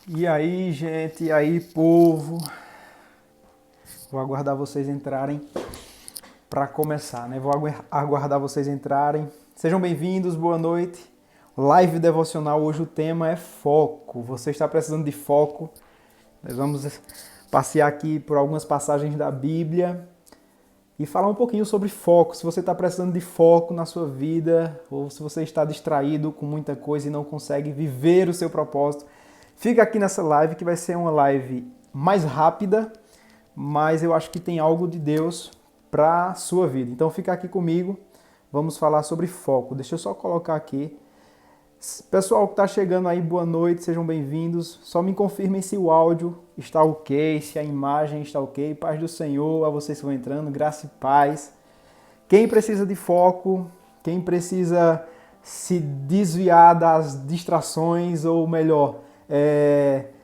E aí, gente, e aí, povo? Vou aguardar vocês entrarem para começar, né? Vou aguardar vocês entrarem. Sejam bem-vindos, boa noite. Live devocional, hoje o tema é foco. Você está precisando de foco? Nós vamos passear aqui por algumas passagens da Bíblia e falar um pouquinho sobre foco. Se você está precisando de foco na sua vida ou se você está distraído com muita coisa e não consegue viver o seu propósito, fica aqui nessa live que vai ser uma live mais rápida, mas eu acho que tem algo de Deus para a sua vida. Então fica aqui comigo, vamos falar sobre foco. Deixa eu só colocar aqui. Pessoal que está chegando aí, boa noite, sejam bem-vindos. Só me confirmem se o áudio está ok, se a imagem está ok. Paz do Senhor a vocês que vão entrando, graça e paz. Quem precisa de foco, quem precisa se desviar das distrações, ou melhor,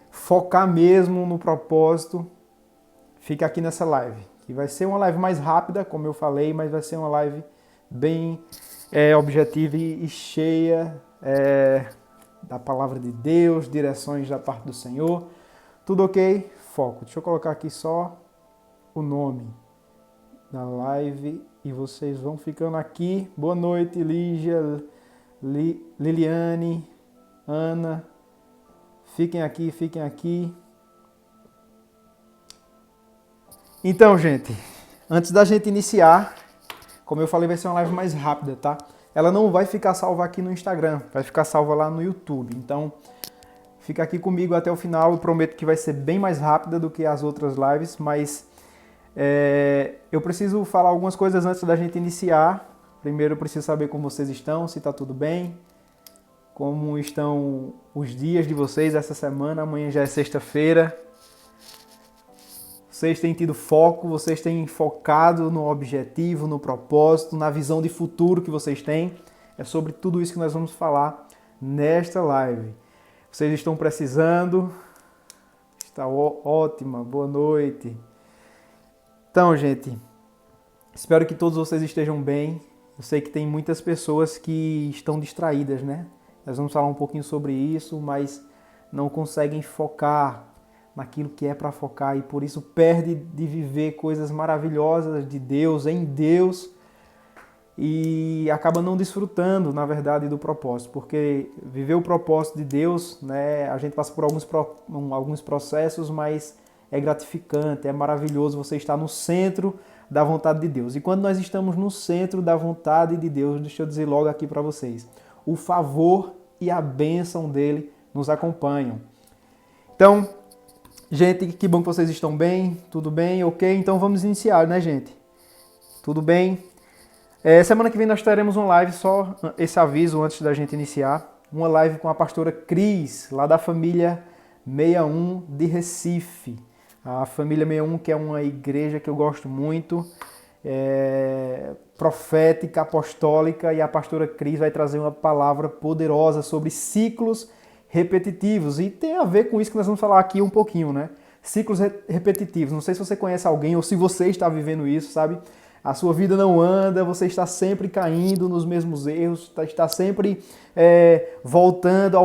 focar mesmo no propósito, fica aqui nessa live, que vai ser uma live mais rápida, como eu falei, mas vai ser uma live bem objetiva e cheia da palavra de Deus, direções da parte do Senhor. Tudo ok? Foco. Deixa eu colocar aqui só o nome da live e vocês vão ficando aqui. Boa noite, Lígia, Liliane, Ana. Fiquem aqui, fiquem aqui. Então, gente, antes da gente iniciar, como eu falei, vai ser uma live mais rápida, tá? Ela não vai ficar salva aqui no Instagram, vai ficar salva lá no YouTube. Então, fica aqui comigo até o final. Eu prometo que vai ser bem mais rápida do que as outras lives, mas eu preciso falar algumas coisas antes da gente iniciar. Primeiro, eu preciso saber como vocês estão, se está tudo bem, como estão os dias de vocês essa semana. Amanhã já é sexta-feira. Vocês têm tido foco, vocês têm focado no objetivo, no propósito, na visão de futuro que vocês têm. É sobre tudo isso que nós vamos falar nesta live. Vocês estão precisando? Está ótima, boa noite. Então, gente, espero que todos vocês estejam bem. Eu sei que tem muitas pessoas que estão distraídas, né? Nós vamos falar um pouquinho sobre isso, mas não conseguem focar naquilo que é para focar e por isso perde de viver coisas maravilhosas de Deus, em Deus, e acaba não desfrutando, na verdade, do propósito, porque viver o propósito de Deus, né, a gente passa por alguns processos, mas é gratificante, é maravilhoso você estar no centro da vontade de Deus. E quando nós estamos no centro da vontade de Deus, deixa eu dizer logo aqui para vocês, o favor e a bênção dele nos acompanham. Então, gente, que bom que vocês estão bem, tudo bem, ok? Então vamos iniciar, né, gente? Tudo bem? Semana que vem nós teremos uma live, só esse aviso antes da gente iniciar. Uma live com a pastora Cris, lá da família 61 de Recife. A família 61, que é uma igreja que eu gosto muito, profética, apostólica, e a pastora Cris vai trazer uma palavra poderosa sobre ciclos repetitivos, e tem a ver com isso que nós vamos falar aqui um pouquinho, né? Ciclos repetitivos. Não sei se você conhece alguém ou se você está vivendo isso, sabe? A sua vida não anda, você está sempre caindo nos mesmos erros, está sempre voltando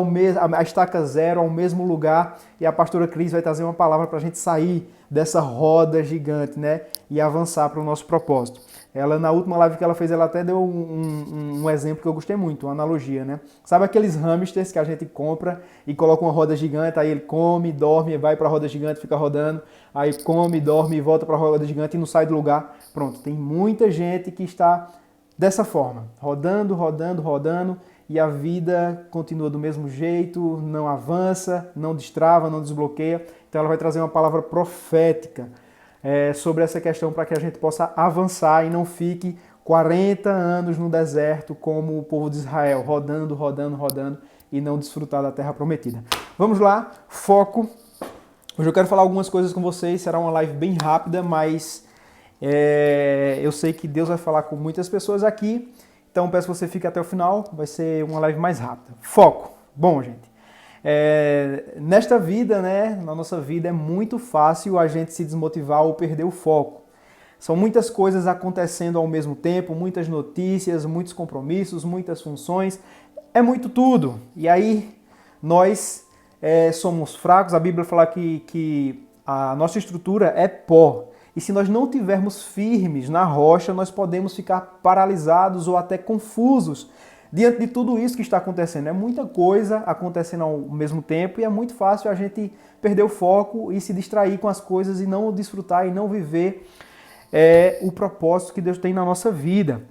à estaca zero, ao mesmo lugar, e a pastora Cris vai trazer uma palavra para a gente sair dessa roda gigante, né? E avançar para o nosso propósito. Ela, na última live que ela fez, ela até deu um exemplo que eu gostei muito, uma analogia, né? Sabe aqueles hamsters que a gente compra e coloca uma roda gigante, aí ele come, dorme, vai para a roda gigante, fica rodando, aí come, dorme e volta para a roda gigante e não sai do lugar. Pronto, tem muita gente que está dessa forma, rodando, rodando, rodando, e a vida continua do mesmo jeito, não avança, não destrava, não desbloqueia. Então ela vai trazer uma palavra profética sobre essa questão para que a gente possa avançar e não fique 40 anos no deserto como o povo de Israel, rodando, rodando, rodando e não desfrutar da terra prometida. Vamos lá, foco. Hoje eu quero falar algumas coisas com vocês, será uma live bem rápida, mas eu sei que Deus vai falar com muitas pessoas aqui, então peço que você fique até o final, vai ser uma live mais rápida. Foco. Bom, gente. Nesta vida, né, na nossa vida, é muito fácil a gente se desmotivar ou perder o foco. São muitas coisas acontecendo ao mesmo tempo, muitas notícias, muitos compromissos, muitas funções, é muito tudo. E aí nós somos fracos, a Bíblia fala que a nossa estrutura é pó. E se nós não tivermos firmes na rocha, nós podemos ficar paralisados ou até confusos diante de tudo isso que está acontecendo. É muita coisa acontecendo ao mesmo tempo e é muito fácil a gente perder o foco e se distrair com as coisas e não desfrutar e não viver o propósito que Deus tem na nossa vida.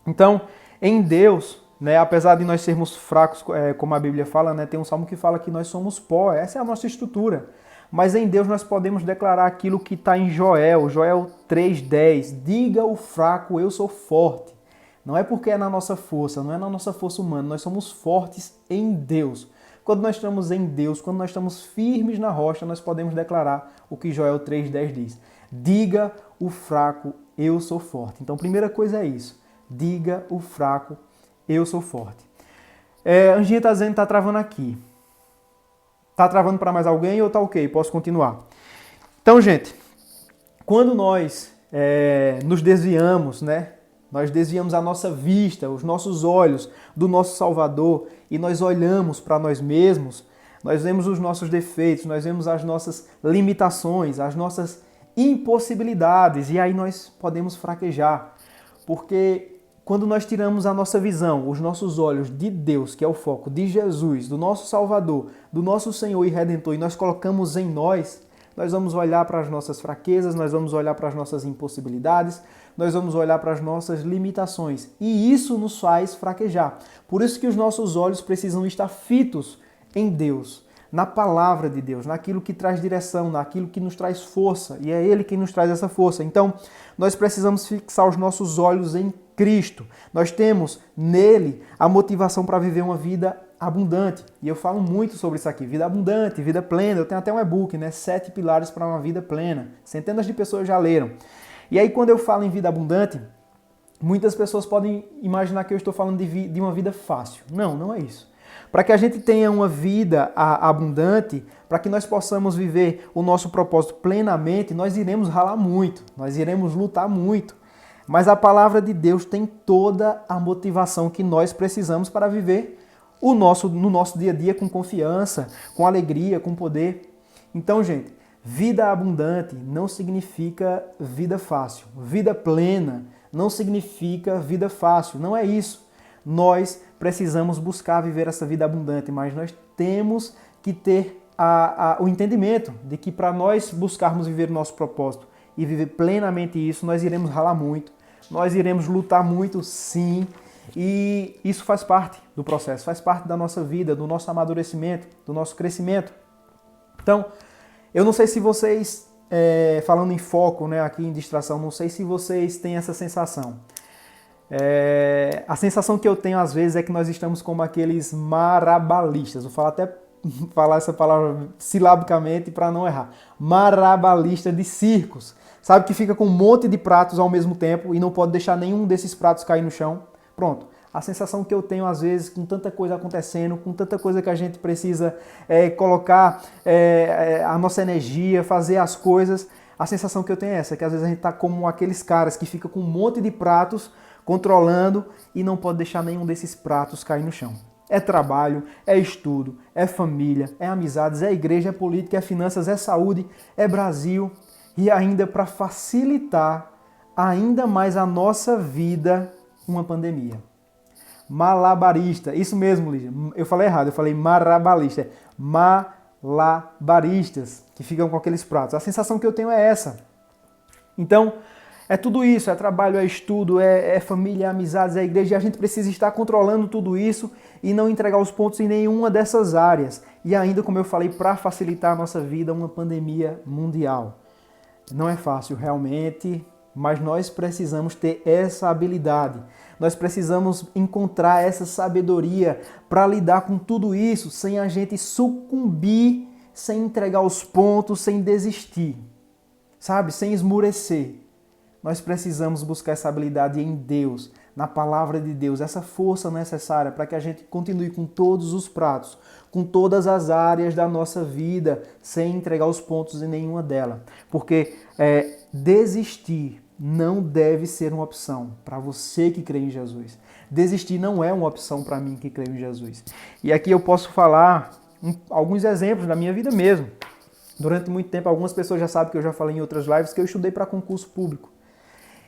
Então, em Deus, né, apesar de nós sermos fracos, como a Bíblia fala, né, tem um salmo que fala que nós somos pó, essa é a nossa estrutura. Mas em Deus nós podemos declarar aquilo que está em Joel 3,10. Diga o fraco, eu sou forte. Não é porque é na nossa força, não é na nossa força humana, nós somos fortes em Deus. Quando nós estamos em Deus, quando nós estamos firmes na rocha, nós podemos declarar o que Joel 3,10 diz. Diga o fraco, eu sou forte. Então, a primeira coisa é isso. Diga o fraco, eu sou forte. Anjinha está dizendo que está travando aqui. Está travando para mais alguém ou está ok? Posso continuar? Então, gente, quando nós nos desviamos, né? Nós desviamos a nossa vista, os nossos olhos do nosso Salvador e nós olhamos para nós mesmos, nós vemos os nossos defeitos, nós vemos as nossas limitações, as nossas impossibilidades e aí nós podemos fraquejar. Porque quando nós tiramos a nossa visão, os nossos olhos de Deus, que é o foco, de Jesus, do nosso Salvador, do nosso Senhor e Redentor, e nós colocamos em nós vamos olhar para as nossas fraquezas, nós vamos olhar para as nossas impossibilidades, nós vamos olhar para as nossas limitações. E isso nos faz fraquejar. Por isso que os nossos olhos precisam estar fitos em Deus, na palavra de Deus, naquilo que traz direção, naquilo que nos traz força. E é Ele quem nos traz essa força. Então, nós precisamos fixar os nossos olhos em Cristo. Nós temos nele a motivação para viver uma vida abundante. E eu falo muito sobre isso aqui, vida abundante, vida plena. Eu tenho até um e-book, né? 7 pilares para uma vida plena. Centenas de pessoas já leram. E aí quando eu falo em vida abundante, muitas pessoas podem imaginar que eu estou falando de uma vida fácil. Não, não é isso. Para que a gente tenha uma vida abundante, para que nós possamos viver o nosso propósito plenamente, nós iremos ralar muito, nós iremos lutar muito. Mas a palavra de Deus tem toda a motivação que nós precisamos para viver no nosso dia a dia com confiança, com alegria, com poder. Então, gente, vida abundante não significa vida fácil. Vida plena não significa vida fácil. Não é isso. Nós precisamos buscar viver essa vida abundante, mas nós temos que ter o entendimento de que para nós buscarmos viver o nosso propósito e viver plenamente isso, nós iremos ralar muito, nós iremos lutar muito, sim, e isso faz parte do processo, faz parte da nossa vida, do nosso amadurecimento, do nosso crescimento. Então, eu não sei se vocês, falando em foco, né, aqui em distração, não sei se vocês têm essa sensação. A sensação que eu tenho às vezes é que nós estamos como aqueles marabalistas, vou falar essa palavra silabicamente para não errar, marabalista de circos, sabe, que fica com um monte de pratos ao mesmo tempo e não pode deixar nenhum desses pratos cair no chão. Pronto, a sensação que eu tenho às vezes com tanta coisa acontecendo, com tanta coisa que a gente precisa colocar a nossa energia, fazer as coisas, a sensação que eu tenho é essa, que às vezes a gente está como aqueles caras que ficam com um monte de pratos controlando e não pode deixar nenhum desses pratos cair no chão. É trabalho, é estudo, é família, é amizades, é igreja, é política, é finanças, é saúde, é Brasil. E ainda para facilitar ainda mais a nossa vida, uma pandemia. Malabarista, isso mesmo, Lígia. Eu falei errado, eu falei marabalista. Malabaristas, que ficam com aqueles pratos. A sensação que eu tenho é essa. Então, é tudo isso, é trabalho, é estudo, é família, é amizades, é igreja, e a gente precisa estar controlando tudo isso e não entregar os pontos em nenhuma dessas áreas. E ainda, como eu falei, para facilitar a nossa vida, uma pandemia mundial. Não é fácil realmente, mas nós precisamos ter essa habilidade. Nós precisamos encontrar essa sabedoria para lidar com tudo isso sem a gente sucumbir, sem entregar os pontos, sem desistir, sabe? Sem esmurecer. Nós precisamos buscar essa habilidade em Deus, na palavra de Deus, essa força necessária para que a gente continue com todos os pratos, com todas as áreas da nossa vida, sem entregar os pontos em nenhuma delas. Porque desistir não deve ser uma opção para você que crê em Jesus. Desistir não é uma opção para mim que creio em Jesus. E aqui eu posso falar alguns exemplos da minha vida mesmo. Durante muito tempo, algumas pessoas já sabem que eu já falei em outras lives que eu estudei para concurso público.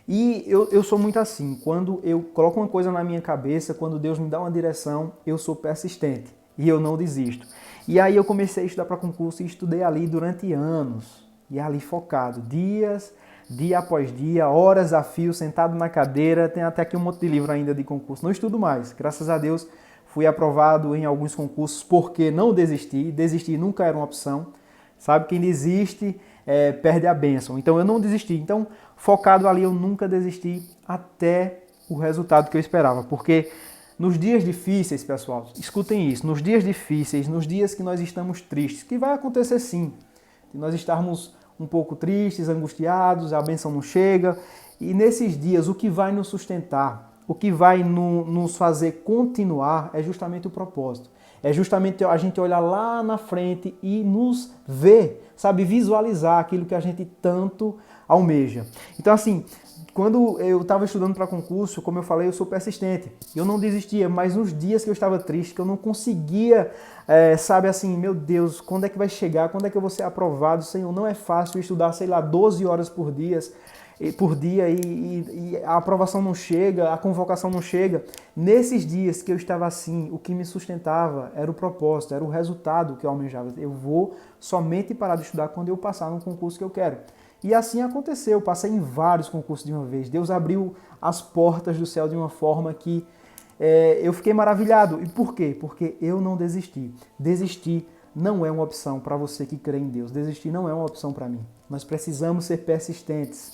E eu sou muito assim, quando eu coloco uma coisa na minha cabeça, quando Deus me dá uma direção, eu sou persistente e eu não desisto. E aí eu comecei a estudar para concurso e estudei ali durante anos, e ali focado, dia após dia, horas a fio, sentado na cadeira, tem até aqui um monte de livro ainda de concurso, não estudo mais, graças a Deus fui aprovado em alguns concursos porque não desisti, desistir nunca era uma opção, sabe, quem desiste perde a bênção, então eu não desisti, então focado ali eu nunca desisti até o resultado que eu esperava, porque nos dias difíceis, pessoal, escutem isso, nos dias difíceis, nos dias que nós estamos tristes, que vai acontecer sim, de nós estarmos um pouco tristes, angustiados, a bênção não chega, e nesses dias o que vai nos sustentar, o que vai nos fazer continuar é justamente o propósito. É justamente a gente olhar lá na frente e nos ver, sabe, visualizar aquilo que a gente tanto almeja. Então assim, quando eu estava estudando para concurso, como eu falei, eu sou persistente. Eu não desistia, mas nos dias que eu estava triste, que eu não conseguia, sabe assim, meu Deus, quando é que vai chegar? Quando é que eu vou ser aprovado? Senhor, não é fácil estudar, sei lá, 12 horas por dia e a aprovação não chega, a convocação não chega. Nesses dias que eu estava assim, o que me sustentava era o propósito, era o resultado que eu almejava. Eu vou somente parar de estudar quando eu passar no concurso que eu quero. E assim aconteceu, eu passei em vários concursos de uma vez. Deus abriu as portas do céu de uma forma que eu fiquei maravilhado. E por quê? Porque eu não desisti. Desistir não é uma opção para você que crê em Deus. Desistir não é uma opção para mim. Nós precisamos ser persistentes.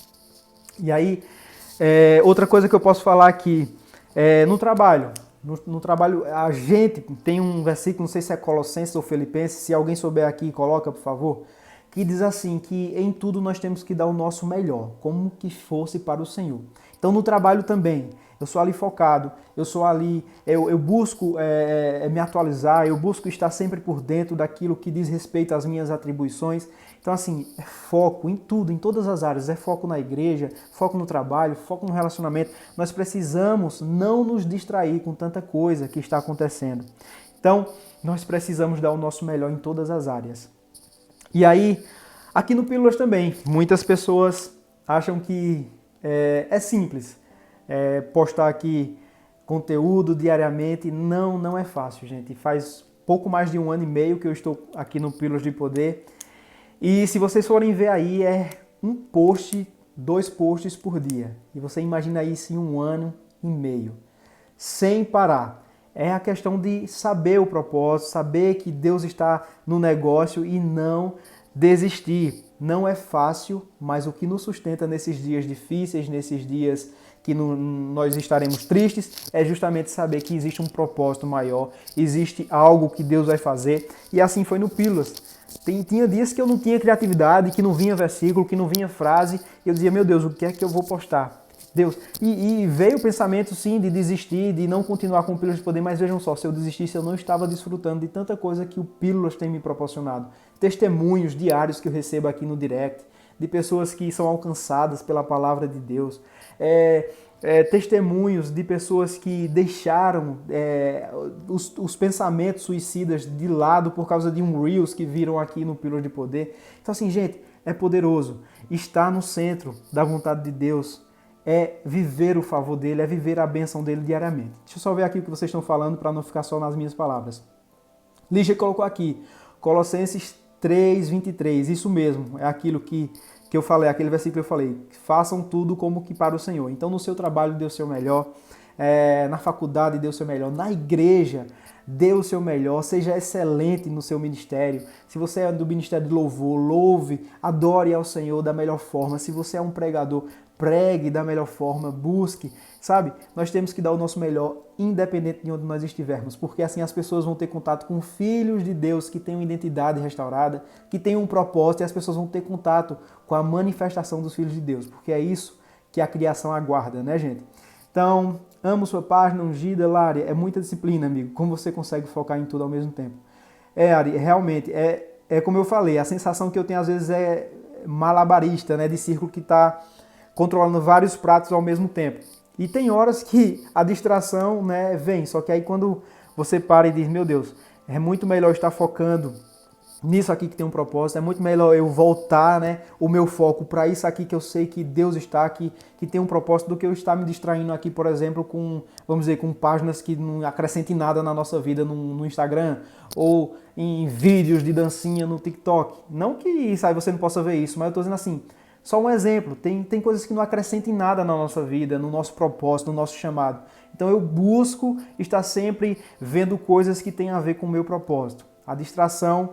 E aí, outra coisa que eu posso falar aqui, no trabalho. No trabalho, a gente tem um versículo, não sei se é Colossenses ou Filipenses, se alguém souber aqui, coloca, por favor, que diz assim, que em tudo nós temos que dar o nosso melhor, como que fosse para o Senhor. Então no trabalho também, eu sou ali focado, eu sou ali, eu busco me atualizar, eu busco estar sempre por dentro daquilo que diz respeito às minhas atribuições. Então assim, é foco em tudo, em todas as áreas, é foco na igreja, foco no trabalho, foco no relacionamento. Nós precisamos não nos distrair com tanta coisa que está acontecendo. Então, nós precisamos dar o nosso melhor em todas as áreas. E aí, aqui no Pílulas também, muitas pessoas acham que é simples postar aqui conteúdo diariamente. Não é fácil, gente. Faz pouco mais de 1 ano e meio que eu estou aqui no Pílulas de Poder. E se vocês forem ver aí, é 1 post, 2 posts por dia. E você imagina isso em 1 ano e meio, sem parar. É a questão de saber o propósito, saber que Deus está no negócio e não desistir. Não é fácil, mas o que nos sustenta nesses dias difíceis, nesses dias que nós estaremos tristes, é justamente saber que existe um propósito maior, existe algo que Deus vai fazer. E assim foi no Pílulas. Tinha dias que eu não tinha criatividade, que não vinha versículo, que não vinha frase, e eu dizia, meu Deus, o que é que eu vou postar? Deus. E veio o pensamento, sim, de desistir, de não continuar com o Pílulas de Poder, mas vejam só, se eu desistisse, eu não estava desfrutando de tanta coisa que o Pílulas tem me proporcionado. Testemunhos diários que eu recebo aqui no direct, de pessoas que são alcançadas pela palavra de Deus, testemunhos de pessoas que deixaram os pensamentos suicidas de lado por causa de um Reels que viram aqui no Pílulas de Poder. Então assim, gente, é poderoso. Estar no centro da vontade de Deus é viver o favor dele, é viver a bênção dele diariamente. Deixa eu só ver aqui o que vocês estão falando para não ficar só nas minhas palavras. Lígia colocou aqui, Colossenses 3:23, isso mesmo, é aquilo que eu falei, aquele versículo que eu falei, façam tudo como que para o Senhor. Então no seu trabalho dê o seu melhor, na faculdade dê o seu melhor, na igreja dê o seu melhor, seja excelente no seu ministério. Se você é do ministério de louvor, louve, adore ao Senhor da melhor forma. Se você é um pregador, pregue da melhor forma, busque, sabe? Nós temos que dar o nosso melhor, independente de onde nós estivermos, porque assim as pessoas vão ter contato com filhos de Deus que têm uma identidade restaurada, que têm um propósito, e as pessoas vão ter contato com a manifestação dos filhos de Deus, porque é isso que a criação aguarda, né, gente? Então, amo sua página, ungida, Lari, é muita disciplina, amigo, como você consegue focar em tudo ao mesmo tempo. Ari, realmente, é como eu falei, a sensação que eu tenho às vezes é malabarista, né, de círculo que está controlando vários pratos ao mesmo tempo. E tem horas que a distração, né, vem, só que aí quando você para e diz, meu Deus, É muito melhor estar focando nisso aqui que tem um propósito, é muito melhor eu voltar, né, o meu foco para isso aqui que eu sei que Deus está aqui, que tem um propósito, do que eu estar me distraindo aqui, por exemplo, com, vamos dizer, com páginas que não acrescentem nada na nossa vida no Instagram, ou em vídeos de dancinha no TikTok. Não que isso aí você não possa ver isso, mas eu estou dizendo assim, só um exemplo, tem coisas que não acrescentem nada na nossa vida, no nosso propósito, no nosso chamado. Então eu busco estar sempre vendo coisas que têm a ver com o meu propósito. A distração,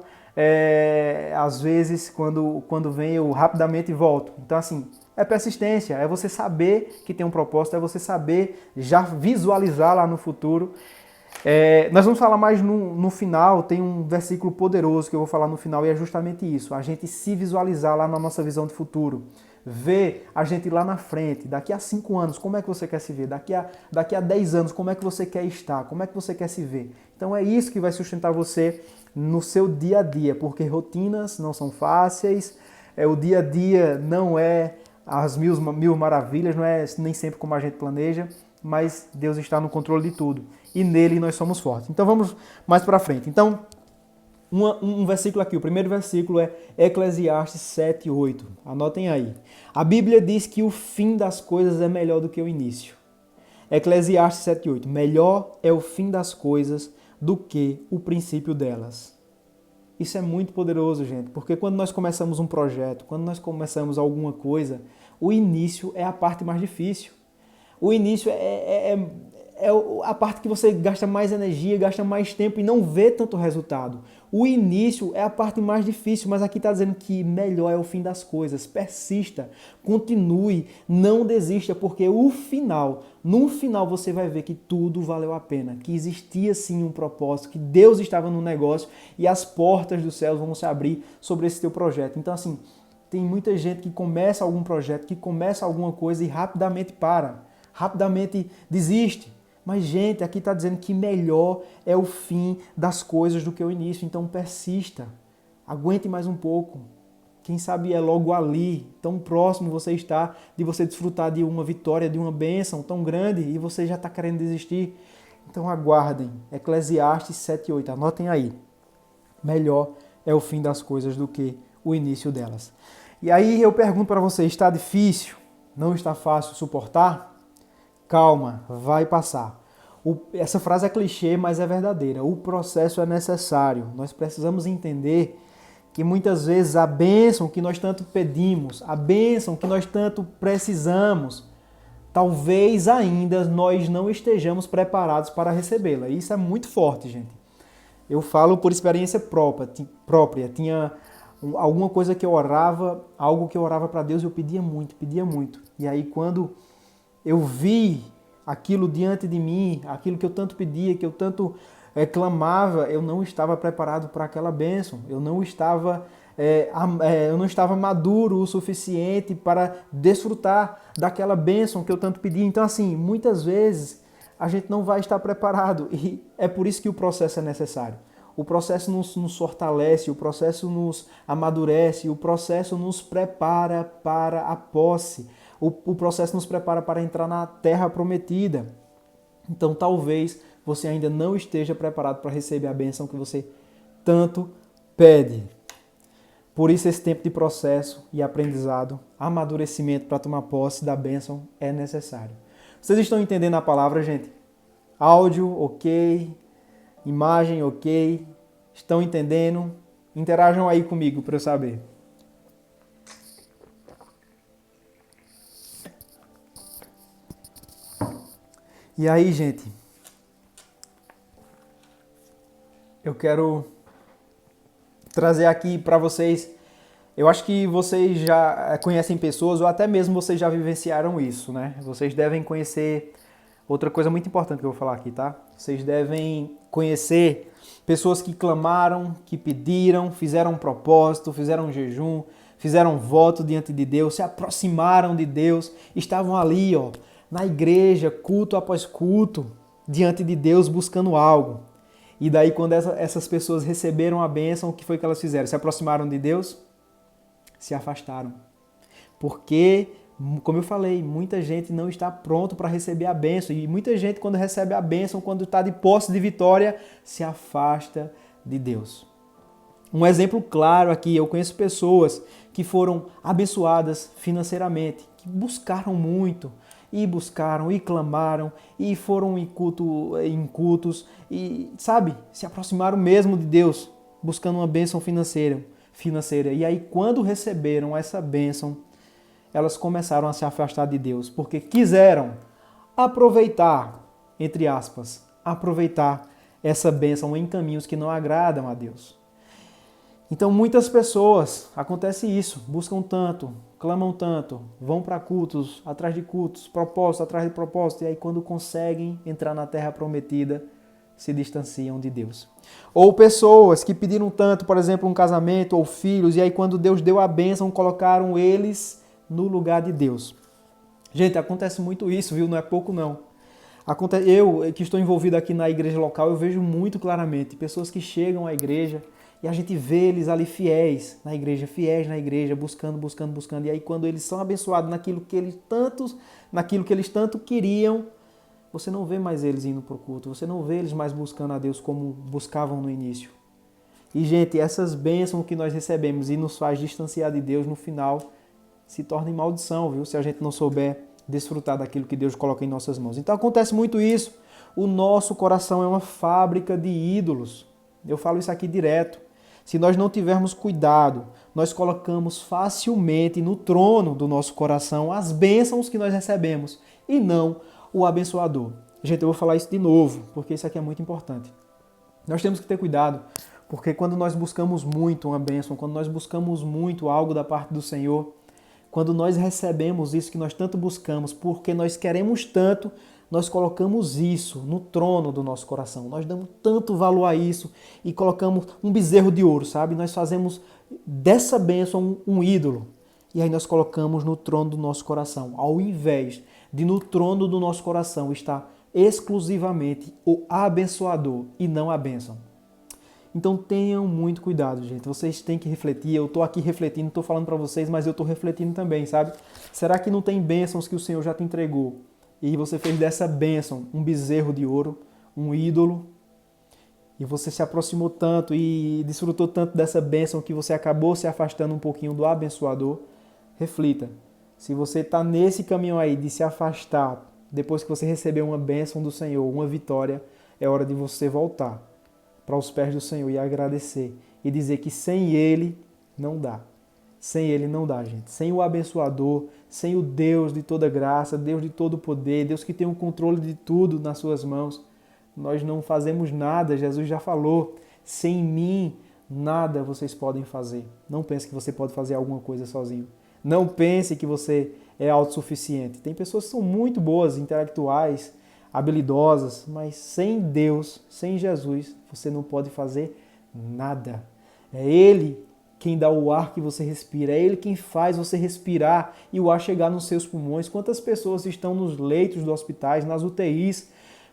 às vezes, quando vem, eu rapidamente volto. Então, assim, é persistência, é você saber que tem um propósito, é você saber já visualizar lá no futuro. Nós vamos falar mais no final, tem um versículo poderoso que eu vou falar no final, e é justamente isso, a gente se visualizar lá na nossa visão de futuro. Ver a gente lá na frente, daqui a 5 anos, como é que você quer se ver? Daqui a 10 anos, como é que você quer estar? Como é que você quer se ver? Então é isso que vai sustentar você no seu dia a dia, porque rotinas não são fáceis, o dia a dia não é as mil maravilhas, não é nem sempre como a gente planeja, mas Deus está no controle de tudo e nele nós somos fortes. Então vamos mais para frente. Então, um versículo aqui, o primeiro versículo é Eclesiastes 7:8. Anotem aí. A Bíblia diz que o fim das coisas é melhor do que o início. Eclesiastes 7:8. Melhor é o fim das coisas do que o princípio delas. Isso é muito poderoso, gente, porque quando nós começamos um projeto, quando nós começamos alguma coisa, o início é a parte mais difícil. O início é a parte que você gasta mais energia, gasta mais tempo e não vê tanto resultado. O início é a parte mais difícil, mas aqui está dizendo que melhor é o fim das coisas. Persista, continue, não desista, porque no final você vai ver que tudo valeu a pena, que existia sim um propósito, que Deus estava no negócio e as portas dos céus vão se abrir sobre esse teu projeto. Então assim, tem muita gente que começa algum projeto, que começa alguma coisa e rapidamente para, rapidamente desiste. Mas, gente, aqui está dizendo que melhor é o fim das coisas do que o início. Então, persista. Aguente mais um pouco. Quem sabe é logo ali, tão próximo você está de você desfrutar de uma vitória, de uma bênção tão grande e você já está querendo desistir. Então, aguardem. Eclesiastes 7:8. Anotem aí. Melhor é o fim das coisas do que o início delas. E aí eu pergunto para você, está difícil? Não está fácil suportar? Calma, vai passar. Essa frase é clichê, mas é verdadeira. O processo é necessário. Nós precisamos entender que muitas vezes a bênção que nós tanto pedimos, a bênção que nós tanto precisamos, talvez ainda nós não estejamos preparados para recebê-la. Isso é muito forte, gente. Eu falo por experiência própria. Tinha alguma coisa que eu orava, algo que eu orava para Deus e eu pedia muito, pedia muito. E aí quando eu vi aquilo diante de mim, aquilo que eu tanto pedia, que eu tanto clamava, eu não estava preparado para aquela bênção. Eu não estava maduro o suficiente para desfrutar daquela bênção que eu tanto pedia. Então, assim, muitas vezes a gente não vai estar preparado e é por isso que o processo é necessário. O processo nos fortalece, o processo nos amadurece, o processo nos prepara para a posse. O processo nos prepara para entrar na terra prometida. Então, talvez você ainda não esteja preparado para receber a bênção que você tanto pede. Por isso, esse tempo de processo e aprendizado, amadurecimento para tomar posse da bênção é necessário. Vocês estão entendendo a palavra, gente? Áudio, ok. Imagem, ok. Estão entendendo? Interajam aí comigo para eu saber. E aí, gente, eu quero trazer aqui para vocês, eu acho que vocês já conhecem pessoas ou até mesmo vocês já vivenciaram isso, né? Vocês devem conhecer outra coisa muito importante que eu vou falar aqui, tá? Vocês devem conhecer pessoas que clamaram, que pediram, fizeram um propósito, fizeram um jejum, fizeram um voto diante de Deus, se aproximaram de Deus, estavam ali, ó, na igreja, culto após culto, diante de Deus, buscando algo. E daí, quando essas pessoas receberam a bênção, o que foi que elas fizeram? Se aproximaram de Deus? Se afastaram. Porque Como eu falei, muita gente não está pronto para receber a bênção. E muita gente, quando recebe a bênção, quando está de posse de vitória, se afasta de Deus. Um exemplo claro aqui, eu conheço pessoas que foram abençoadas financeiramente, que buscaram muito, e clamaram, e foram em cultos, e, sabe, se aproximaram mesmo de Deus, buscando uma bênção financeira. E aí, quando receberam essa bênção, elas começaram a se afastar de Deus, porque quiseram aproveitar, entre aspas, aproveitar essa bênção em caminhos que não agradam a Deus. Então muitas pessoas, acontece isso, buscam tanto, clamam tanto, vão para cultos, atrás de cultos, propósito atrás de propósito, e aí quando conseguem entrar na terra prometida, se distanciam de Deus. Ou pessoas que pediram tanto, por exemplo, um casamento ou filhos, e aí quando Deus deu a bênção, colocaram eles no lugar de Deus. Gente, acontece muito isso, viu? Não é pouco não. Eu, que estou envolvido aqui na igreja local, eu vejo muito claramente pessoas que chegam à igreja e a gente vê eles ali fiéis na igreja, buscando. E aí quando eles são abençoados naquilo que eles tanto queriam, você não vê mais eles indo para o culto, você não vê eles mais buscando a Deus como buscavam no início. E, gente, essas bênçãos que nós recebemos e nos faz distanciar de Deus, no final, se torna em maldição, viu? Se a gente não souber desfrutar daquilo que Deus coloca em nossas mãos. Então acontece muito isso. O nosso coração é uma fábrica de ídolos. Eu falo isso aqui direto. Se nós não tivermos cuidado, nós colocamos facilmente no trono do nosso coração as bênçãos que nós recebemos e não o abençoador. Gente, eu vou falar isso de novo, porque isso aqui é muito importante. Nós temos que ter cuidado, porque quando nós buscamos muito uma bênção, quando nós buscamos muito algo da parte do Senhor, quando nós recebemos isso que nós tanto buscamos, porque nós queremos tanto, nós colocamos isso no trono do nosso coração. Nós damos tanto valor a isso e colocamos um bezerro de ouro, sabe? Nós fazemos dessa bênção um ídolo. E aí nós colocamos no trono do nosso coração, ao invés de no trono do nosso coração estar exclusivamente o abençoador e não a bênção. Então tenham muito cuidado, gente. Vocês têm que refletir. Eu estou aqui refletindo, estou falando para vocês, mas eu estou refletindo também, sabe? Será que não tem bênçãos que o Senhor já te entregou? E você fez dessa bênção um bezerro de ouro, um ídolo, e você se aproximou tanto e desfrutou tanto dessa bênção que você acabou se afastando um pouquinho do abençoador. Reflita. Se você está nesse caminho aí de se afastar, depois que você recebeu uma bênção do Senhor, uma vitória, é hora de você voltar para os pés do Senhor e agradecer e dizer que sem Ele não dá. Sem Ele não dá, gente. Sem o abençoador, sem o Deus de toda graça, Deus de todo poder, Deus que tem o controle de tudo nas suas mãos, nós não fazemos nada. Jesus já falou, sem mim nada vocês podem fazer. Não pense que você pode fazer alguma coisa sozinho. Não pense que você é autossuficiente. Tem pessoas que são muito boas, intelectuais, habilidosas, mas sem Deus, sem Jesus, você não pode fazer nada. É Ele quem dá o ar que você respira, é Ele quem faz você respirar e o ar chegar nos seus pulmões. Quantas pessoas estão nos leitos dos hospitais, nas UTIs,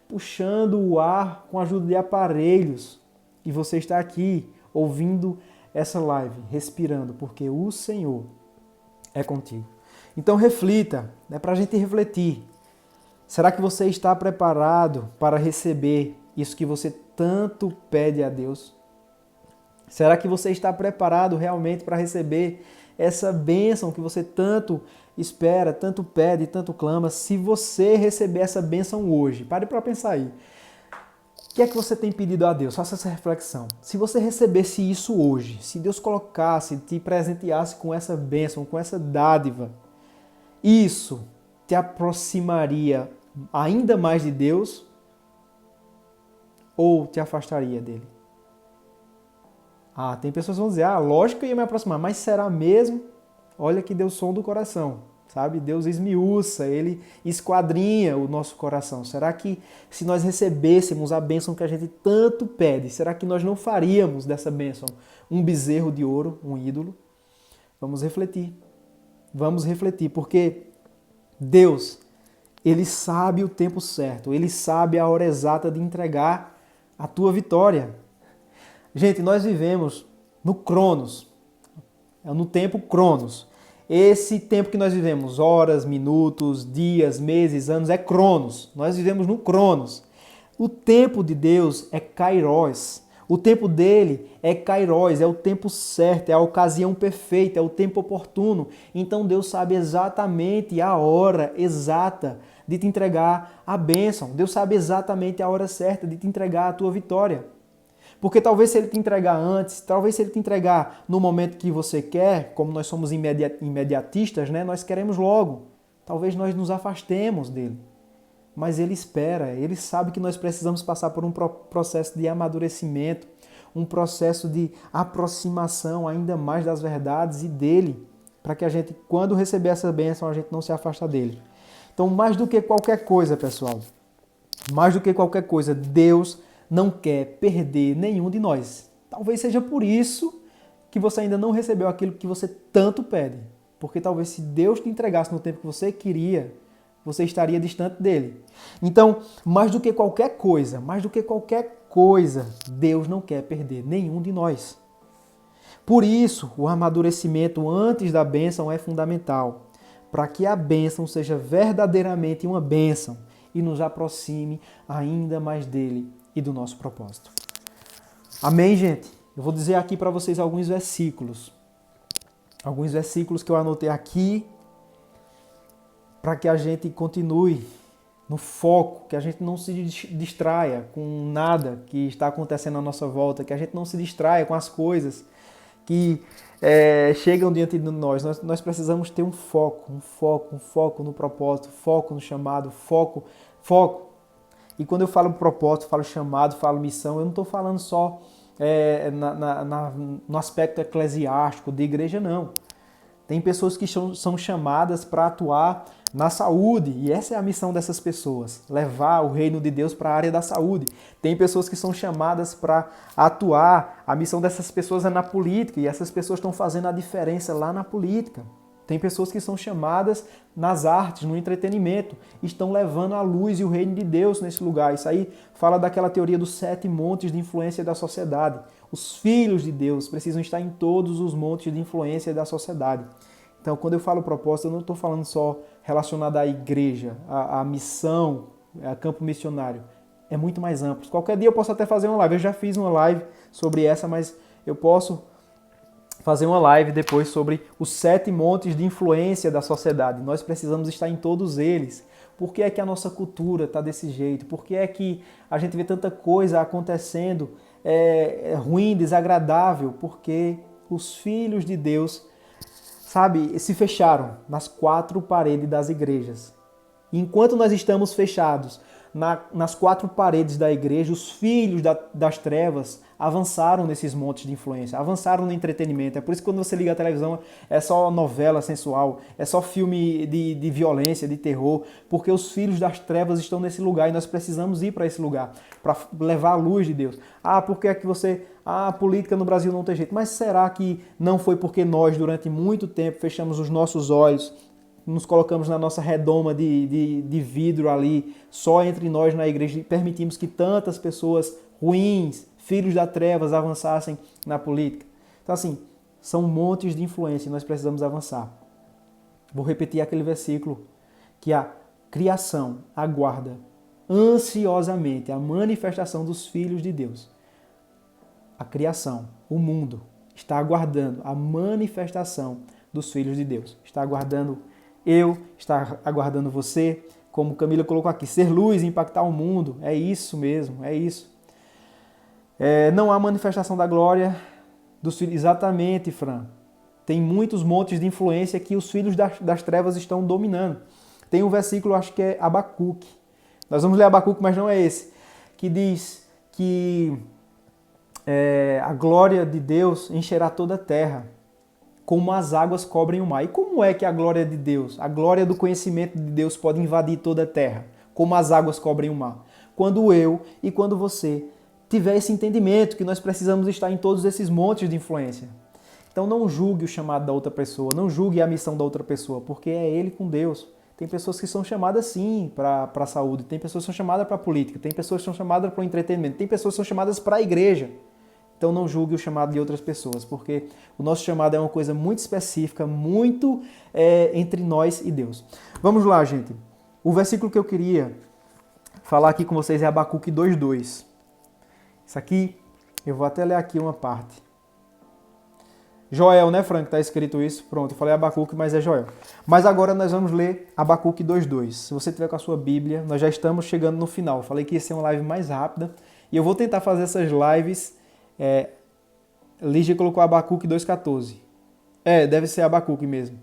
puxando o ar com a ajuda de aparelhos, e você está aqui ouvindo essa live, respirando, porque o Senhor é contigo. Então reflita, é para a gente refletir. Será que você está preparado para receber isso que você tanto pede a Deus? Será que você está preparado realmente para receber essa bênção que você tanto espera, tanto pede, tanto clama? Se você receber essa bênção hoje, pare para pensar aí. O que é que você tem pedido a Deus? Faça essa reflexão. Se você recebesse isso hoje, se Deus colocasse, te presenteasse com essa bênção, com essa dádiva, isso te aproximaria ainda mais de Deus ou te afastaria dele? Tem pessoas que vão dizer, lógico que eu ia me aproximar, mas será mesmo? Olha que Deus som do coração, sabe? Deus esmiuça, Ele esquadrinha o nosso coração. Será que se nós recebêssemos a bênção que a gente tanto pede, será que nós não faríamos dessa bênção um bezerro de ouro, um ídolo? Vamos refletir, porque Deus, Ele sabe o tempo certo, Ele sabe a hora exata de entregar a tua vitória. Gente, nós vivemos no Cronos, no tempo Cronos. Esse tempo que nós vivemos, horas, minutos, dias, meses, anos, é Cronos. Nós vivemos no Cronos. O tempo de Deus é Kairos. O tempo dele é Kairos, é o tempo certo, é a ocasião perfeita, é o tempo oportuno. Então Deus sabe exatamente a hora exata de te entregar a bênção. Deus sabe exatamente a hora certa de te entregar a tua vitória. Porque talvez se ele te entregar antes, talvez se ele te entregar no momento que você quer, como nós somos imediatistas, né? Nós queremos logo. Talvez nós nos afastemos dele. Mas ele espera, ele sabe que nós precisamos passar por um processo de amadurecimento, um processo de aproximação ainda mais das verdades e dele, para que a gente, quando receber essa bênção, a gente não se afasta dele. Então, mais do que qualquer coisa, pessoal, mais do que qualquer coisa, Deus não quer perder nenhum de nós. Talvez seja por isso que você ainda não recebeu aquilo que você tanto pede. Porque talvez se Deus te entregasse no tempo que você queria, você estaria distante dele. Então, mais do que qualquer coisa, Deus não quer perder nenhum de nós. Por isso, o amadurecimento antes da bênção é fundamental, para que a bênção seja verdadeiramente uma bênção e nos aproxime ainda mais dele e do nosso propósito. Amém, gente? Eu vou dizer aqui para vocês alguns versículos que eu anotei aqui, para que a gente continue no foco, que a gente não se distraia com nada que está acontecendo à nossa volta, que a gente não se distraia com as coisas que chegam diante de nós. Nós precisamos ter um foco no propósito, foco no chamado, foco. E quando eu falo propósito, falo chamado, falo missão, eu não estou falando só no aspecto eclesiástico de igreja, não. Tem pessoas que são chamadas para atuar na saúde, e essa é a missão dessas pessoas, levar o reino de Deus para a área da saúde. Tem pessoas que são chamadas para atuar, a missão dessas pessoas é na política, e essas pessoas estão fazendo a diferença lá na política. Tem pessoas que são chamadas nas artes, no entretenimento, estão levando a luz e o reino de Deus nesse lugar. Isso aí fala daquela teoria dos 7 montes de influência da sociedade. Os filhos de Deus precisam estar em todos os montes de influência da sociedade. Então, quando eu falo propósito, eu não estou falando só relacionado à igreja, à missão, a campo missionário. É muito mais amplo. Qualquer dia eu posso até fazer uma live. Eu já fiz uma live sobre essa, mas eu posso fazer uma live depois sobre os 7 montes de influência da sociedade. Nós precisamos estar em todos eles. Por que é que a nossa cultura está desse jeito? Por que é que a gente vê tanta coisa acontecendo ruim, desagradável? Porque os filhos de Deus, se fecharam nas 4 paredes das igrejas. E enquanto nós estamos fechados nas 4 paredes da igreja, os filhos das trevas avançaram nesses montes de influência, avançaram no entretenimento. É por isso que quando você liga a televisão é só novela sensual, é só filme de violência, de terror, porque os filhos das trevas estão nesse lugar e nós precisamos ir para esse lugar, para levar a luz de Deus. Por que é que a política no Brasil não tem jeito? Mas será que não foi porque nós, durante muito tempo, fechamos os nossos olhos, nos colocamos na nossa redoma de vidro ali, só entre nós na igreja, e permitimos que tantas pessoas ruins, filhos das trevas, avançassem na política? Então, assim, são montes de influência e nós precisamos avançar. Vou repetir aquele versículo, que a criação aguarda ansiosamente a manifestação dos filhos de Deus. A criação, o mundo, está aguardando a manifestação dos filhos de Deus. Está aguardando está aguardando você, como Camila colocou aqui, ser luz, impactar o mundo. É isso mesmo, é isso. Não há manifestação da glória dos filhos. Exatamente, Fran. Tem muitos montes de influência que os filhos das trevas estão dominando. Tem um versículo, acho que é Abacuque. Nós vamos ler Abacuque, mas não é esse. Que diz que a glória de Deus encherá toda a terra, como as águas cobrem o mar. E como é que a glória de Deus, a glória do conhecimento de Deus pode invadir toda a terra, como as águas cobrem o mar? Quando eu e quando você tiver esse entendimento que nós precisamos estar em todos esses montes de influência. Então não julgue o chamado da outra pessoa, não julgue a missão da outra pessoa, porque é ele com Deus. Tem pessoas que são chamadas sim para a saúde, tem pessoas que são chamadas para a política, tem pessoas que são chamadas para o entretenimento, tem pessoas que são chamadas para a igreja. Então não julgue o chamado de outras pessoas, porque o nosso chamado é uma coisa muito específica, muito entre nós e Deus. Vamos lá, gente. O versículo que eu queria falar aqui com vocês é Abacuque 2:2. Isso aqui, eu vou até ler aqui uma parte. Joel, né, Frank? Está escrito isso. Pronto, eu falei Abacuque, mas é Joel. Mas agora nós vamos ler Abacuque 2:2. Se você tiver com a sua Bíblia, nós já estamos chegando no final. Eu falei que ia ser uma live mais rápida. E eu vou tentar fazer essas lives. Lígia colocou Abacuque 2:14. Deve ser Abacuque mesmo.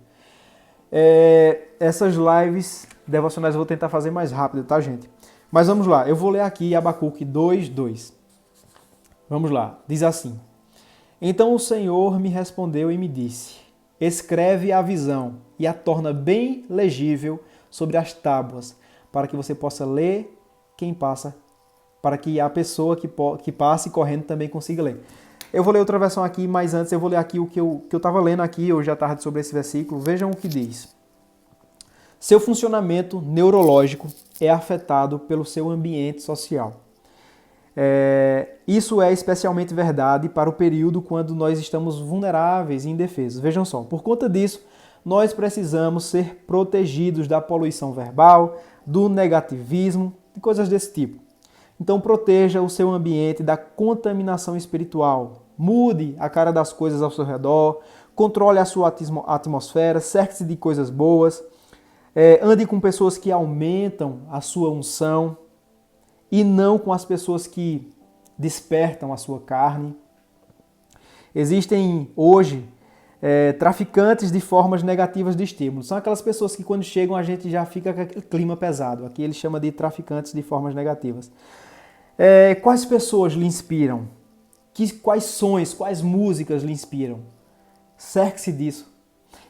Essas lives devocionais eu vou tentar fazer mais rápido, tá, gente? Mas vamos lá. Eu vou ler aqui Abacuque 2:2. Vamos lá. Diz assim: Então o Senhor me respondeu e me disse: Escreve a visão e a torna bem legível sobre as tábuas, para que você possa ler quem passa, para que a pessoa que passe correndo também consiga ler. Eu vou ler outra versão aqui, mas antes eu vou ler aqui o que eu estava lendo aqui hoje à tarde sobre esse versículo. Vejam o que diz. Seu funcionamento neurológico é afetado pelo seu ambiente social. Isso é especialmente verdade para o período quando nós estamos vulneráveis e indefesos. Vejam só, por conta disso, nós precisamos ser protegidos da poluição verbal, do negativismo e coisas desse tipo. Então proteja o seu ambiente da contaminação espiritual. Mude a cara das coisas ao seu redor, controle a sua atmosfera, cerque-se de coisas boas, ande com pessoas que aumentam a sua unção e não com as pessoas que despertam a sua carne. Existem hoje traficantes de formas negativas de estímulo. São aquelas pessoas que quando chegam a gente já fica com aquele clima pesado. Aqui ele chama de traficantes de formas negativas. Quais pessoas lhe inspiram? Quais sons, quais músicas lhe inspiram? Cerque-se disso.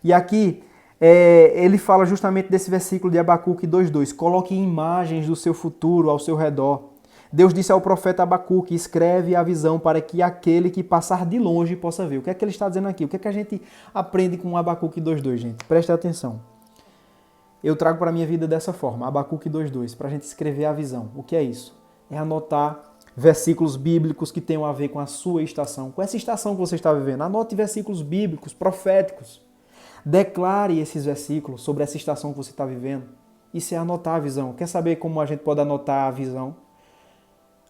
E aqui ele fala justamente desse versículo de Abacuque 2:2. Coloque imagens do seu futuro ao seu redor. Deus disse ao profeta Abacuque: escreve a visão para que aquele que passar de longe possa ver. O que é que ele está dizendo aqui? O que é que a gente aprende com Abacuque 2:2, gente? Preste atenção. Eu trago para a minha vida dessa forma, Abacuque 2:2, para a gente escrever a visão. O que é isso? É anotar versículos bíblicos que tenham a ver com a sua estação, com essa estação que você está vivendo. Anote versículos bíblicos, proféticos. Declare esses versículos sobre essa estação que você está vivendo. Isso é anotar a visão. Quer saber como a gente pode anotar a visão?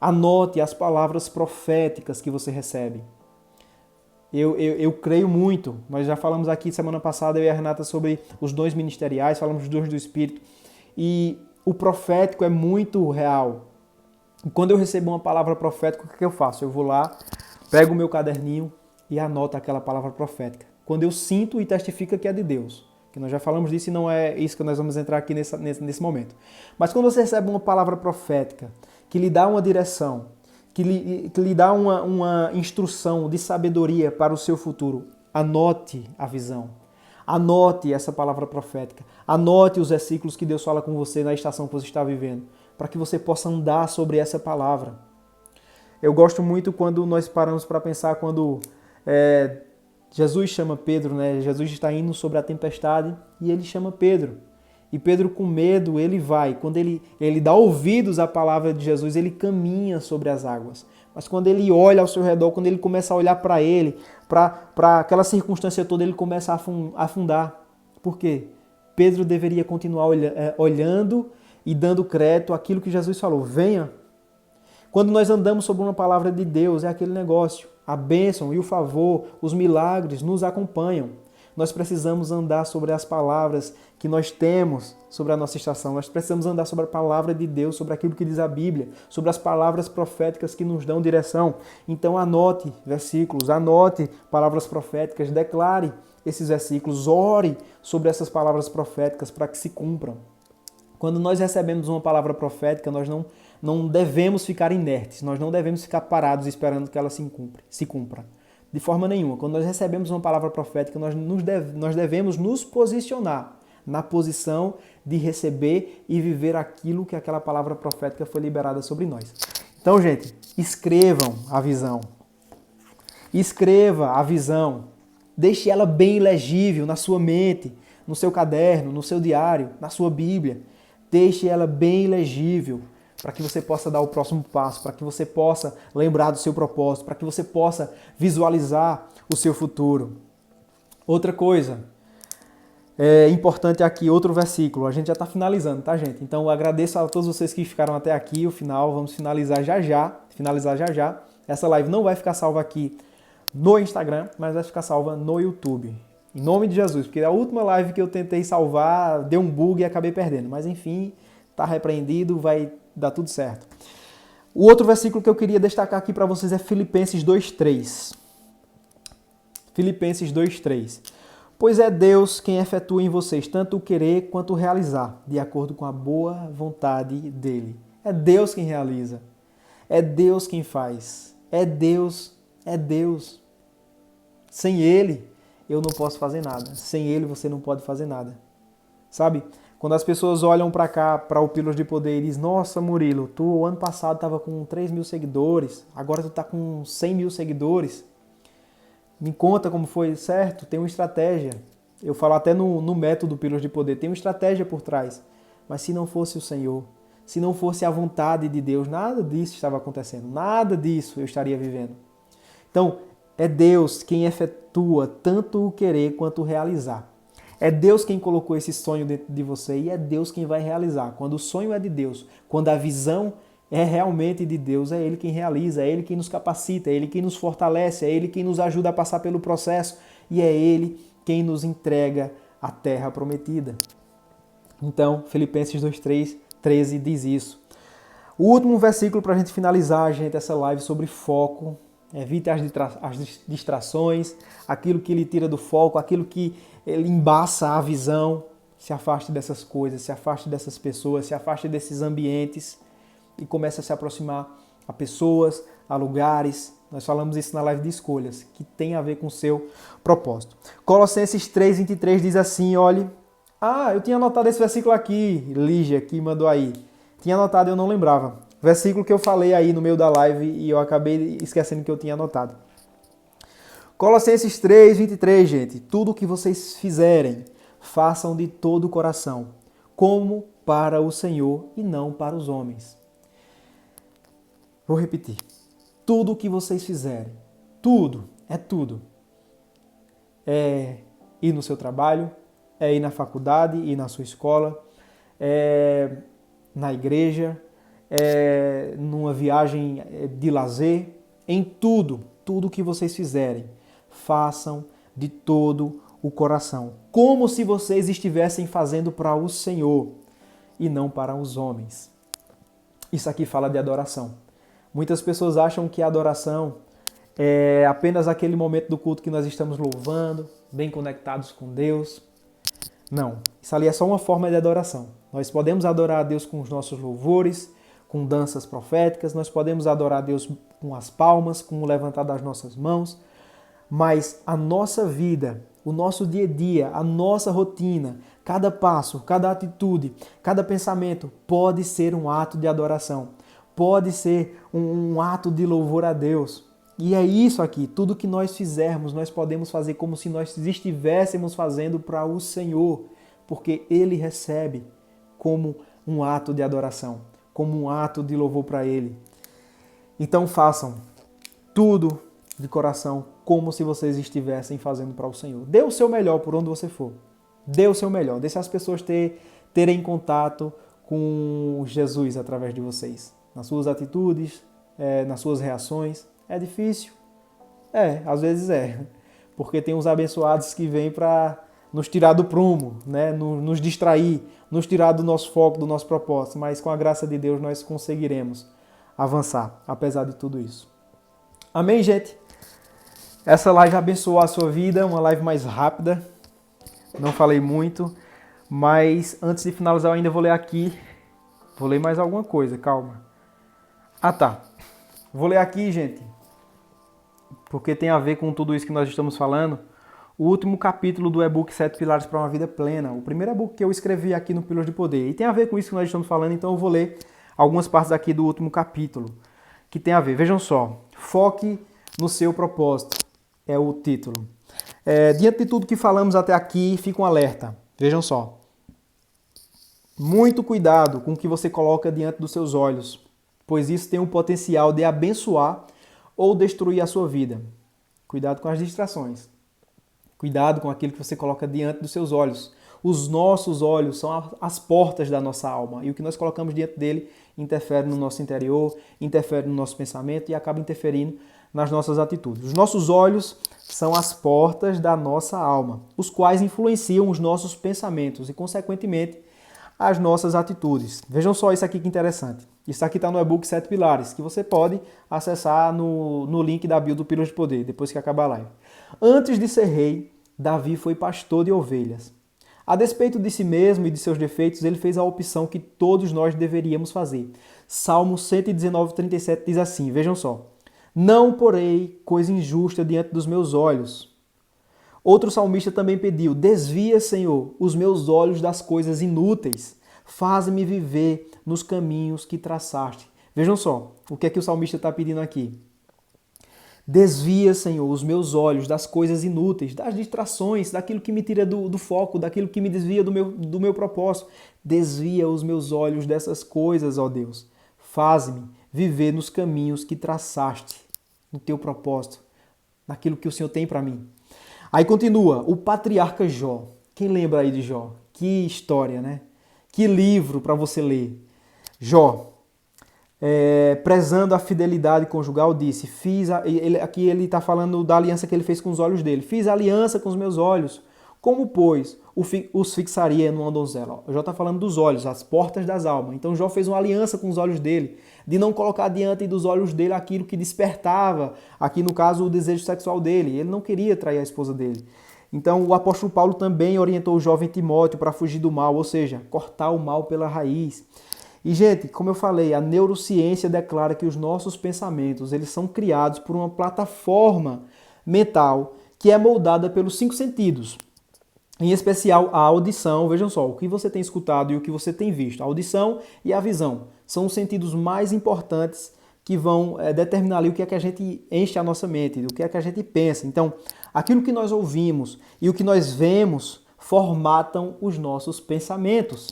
Anote as palavras proféticas que você recebe. Eu creio muito. Nós já falamos aqui semana passada, eu e a Renata, sobre os dons ministeriais, falamos dos dons do Espírito. E o profético é muito real. E quando eu recebo uma palavra profética, o que eu faço? Eu vou lá, pego o meu caderninho e anoto aquela palavra profética. Quando eu sinto e testifica que é de Deus. Que nós já falamos disso e não é isso que nós vamos entrar aqui nesse momento. Mas quando você recebe uma palavra profética, que lhe dá uma direção, que lhe dá uma instrução de sabedoria para o seu futuro, anote a visão. Anote essa palavra profética. Anote os versículos que Deus fala com você na estação que você está vivendo, para que você possa andar sobre essa palavra. Eu gosto muito quando nós paramos para pensar quando Jesus chama Pedro, né? Jesus está indo sobre a tempestade e ele chama Pedro. E Pedro, com medo, ele vai. Quando ele dá ouvidos à palavra de Jesus, ele caminha sobre as águas. Mas quando ele olha ao seu redor, quando ele começa a olhar para ele, para aquela circunstância toda, ele começa a afundar. Por quê? Pedro deveria continuar olhando e dando crédito àquilo que Jesus falou. Venha. Quando nós andamos sobre uma palavra de Deus, é aquele negócio. A bênção e o favor, os milagres nos acompanham. Nós precisamos andar sobre as palavras que nós temos sobre a nossa estação. Nós precisamos andar sobre a palavra de Deus, sobre aquilo que diz a Bíblia, sobre as palavras proféticas que nos dão direção. Então anote versículos, anote palavras proféticas, declare esses versículos, ore sobre essas palavras proféticas para que se cumpram. Quando nós recebemos uma palavra profética, nós não devemos ficar inertes, nós não devemos ficar parados esperando que ela se cumpra. De forma nenhuma. Quando nós recebemos uma palavra profética, nós devemos nos posicionar na posição de receber e viver aquilo que aquela palavra profética foi liberada sobre nós. Então, gente, escrevam a visão. Escreva a visão. Deixe ela bem legível na sua mente, no seu caderno, no seu diário, na sua Bíblia. Deixe ela bem legível. para que você possa dar o próximo passo, para que você possa lembrar do seu propósito, para que você possa visualizar o seu futuro. Outra coisa importante aqui, outro versículo. A gente já está finalizando, tá, gente? Então eu agradeço a todos vocês que ficaram até aqui, o final. Vamos finalizar já já. Essa live não vai ficar salva aqui no Instagram, mas vai ficar salva no YouTube. Em nome de Jesus, porque a última live que eu tentei salvar deu um bug e acabei perdendo. Mas enfim, está repreendido, vai dar tudo certo. O outro versículo que eu queria destacar aqui para vocês é Filipenses 2:3. Filipenses 2:3. Pois é Deus quem efetua em vocês tanto o querer quanto o realizar, de acordo com a boa vontade dele. É Deus quem realiza. É Deus quem faz. É Deus. Sem Ele, eu não posso fazer nada. Sem Ele, você não pode fazer nada. Sabe? Quando as pessoas olham para cá, para o Pílulas de Poder, e dizem, nossa, Murilo, tu ano passado estava com 3 mil seguidores, agora tu está com 100 mil seguidores. Me conta como foi, certo? Tem uma estratégia. Eu falo até no método Pílulas de Poder, tem uma estratégia por trás. Mas se não fosse o Senhor, se não fosse a vontade de Deus, nada disso estava acontecendo. Nada disso eu estaria vivendo. Então, é Deus quem efetua tanto o querer quanto o realizar. É Deus quem colocou esse sonho dentro de você e é Deus quem vai realizar. Quando o sonho é de Deus, quando a visão é realmente de Deus, é Ele quem realiza, é Ele quem nos capacita, é Ele quem nos fortalece, é Ele quem nos ajuda a passar pelo processo e é Ele quem nos entrega a terra prometida. Então, Filipenses 2:13 diz isso. O último versículo para a gente finalizar, gente, essa live sobre foco. Evite as distrações, aquilo que lhe tira do foco, aquilo que lhe embaça a visão. Se afaste dessas coisas, se afaste dessas pessoas, se afaste desses ambientes e comece a se aproximar a pessoas, a lugares. Nós falamos isso na live de escolhas, que tem a ver com o seu propósito. Colossenses 3:23 diz assim, olhe... eu tinha anotado esse versículo aqui, Lígia, que mandou aí. Tinha anotado e eu não lembrava. Versículo que eu falei aí no meio da live e eu acabei esquecendo que eu tinha anotado. Colossenses 3:23, gente. Tudo o que vocês fizerem, façam de todo o coração, como para o Senhor e não para os homens. Vou repetir. Tudo o que vocês fizerem, tudo, é ir no seu trabalho, é ir na faculdade, ir na sua escola, é na igreja, numa viagem de lazer, em tudo que vocês fizerem, façam de todo o coração, como se vocês estivessem fazendo para o Senhor e não para os homens. Isso aqui fala de adoração. Muitas pessoas acham que a adoração é apenas aquele momento do culto que nós estamos louvando, bem conectados com Deus. Não, isso ali é só uma forma de adoração. Nós podemos adorar a Deus com os nossos louvores, com danças proféticas, nós podemos adorar a Deus com as palmas, com o levantar das nossas mãos, mas a nossa vida, o nosso dia a dia, a nossa rotina, cada passo, cada atitude, cada pensamento pode ser um ato de adoração, pode ser um ato de louvor a Deus. E é isso aqui, tudo que nós fizermos, nós podemos fazer como se nós estivéssemos fazendo para o Senhor, porque Ele recebe como um ato de adoração, como um ato de louvor para Ele. Então façam tudo de coração, como se vocês estivessem fazendo para o Senhor. Dê o seu melhor por onde você for. Dê o seu melhor. Deixe as pessoas terem contato com Jesus através de vocês. Nas suas atitudes, nas suas reações. É difícil? Às vezes é. Porque tem uns abençoados que vêm para nos tirar do prumo, né? Nos distrair, nos tirar do nosso foco, do nosso propósito. Mas com a graça de Deus nós conseguiremos avançar, apesar de tudo isso. Amém, gente? Essa live abençoou a sua vida, uma live mais rápida. Não falei muito, mas antes de finalizar eu ainda vou ler aqui. Vou ler mais alguma coisa, calma. Tá. Vou ler aqui, gente, porque tem a ver com tudo isso que nós estamos falando. O último capítulo do e-book 7 Pilares para uma Vida Plena. O primeiro e-book que eu escrevi aqui no Pílulas de Poder. E tem a ver com isso que nós estamos falando, então eu vou ler algumas partes aqui do último capítulo. Que tem a ver. Vejam só. Foque no seu propósito. É o título. Diante de tudo que falamos até aqui, fica um alerta. Vejam só. Muito cuidado com o que você coloca diante dos seus olhos, pois isso tem o potencial de abençoar ou destruir a sua vida. Cuidado com as distrações. Cuidado com aquilo que você coloca diante dos seus olhos. Os nossos olhos são as portas da nossa alma e o que nós colocamos diante dele interfere no nosso interior, interfere no nosso pensamento e acaba interferindo nas nossas atitudes. Os nossos olhos são as portas da nossa alma, os quais influenciam os nossos pensamentos e, consequentemente, as nossas atitudes. Vejam só isso aqui que interessante. Isso aqui está no e-book 7 Pilares, que você pode acessar no link da bio do Pílulas de Poder, depois que acabar a live. Antes de ser rei, Davi foi pastor de ovelhas. A despeito de si mesmo e de seus defeitos, ele fez a opção que todos nós deveríamos fazer. Salmo 119:37 diz assim, vejam só. Não porei coisa injusta diante dos meus olhos. Outro salmista também pediu, desvia, Senhor, os meus olhos das coisas inúteis. Faz-me viver nos caminhos que traçaste. Vejam só, o que é que o salmista está pedindo aqui? Desvia, Senhor, os meus olhos das coisas inúteis, das distrações, daquilo que me tira do foco, daquilo que me desvia do meu propósito. Desvia os meus olhos dessas coisas, ó Deus. Faz-me viver nos caminhos que traçaste, no teu propósito, naquilo que o Senhor tem para mim. Aí continua, o patriarca Jó. Quem lembra aí de Jó? Que história, né? Que livro para você ler. Jó. Prezando a fidelidade conjugal, disse, aqui ele está falando da aliança que ele fez com os olhos dele. Fiz aliança com os meus olhos, como, pois, os fixaria numa donzela. Jó está falando dos olhos, as portas das almas. Então Jó fez uma aliança com os olhos dele, de não colocar diante dos olhos dele aquilo que despertava, aqui no caso, o desejo sexual dele. Ele não queria trair a esposa dele. Então o apóstolo Paulo também orientou o jovem Timóteo para fugir do mal, ou seja, cortar o mal pela raiz. E, gente, como eu falei, a neurociência declara que os nossos pensamentos eles são criados por uma plataforma mental que é moldada pelos 5 sentidos. Em especial a audição, vejam só, o que você tem escutado e o que você tem visto. A audição e a visão são os sentidos mais importantes que vão determinar ali o que é que a gente enche a nossa mente, o que é que a gente pensa. Então, aquilo que nós ouvimos e o que nós vemos formatam os nossos pensamentos.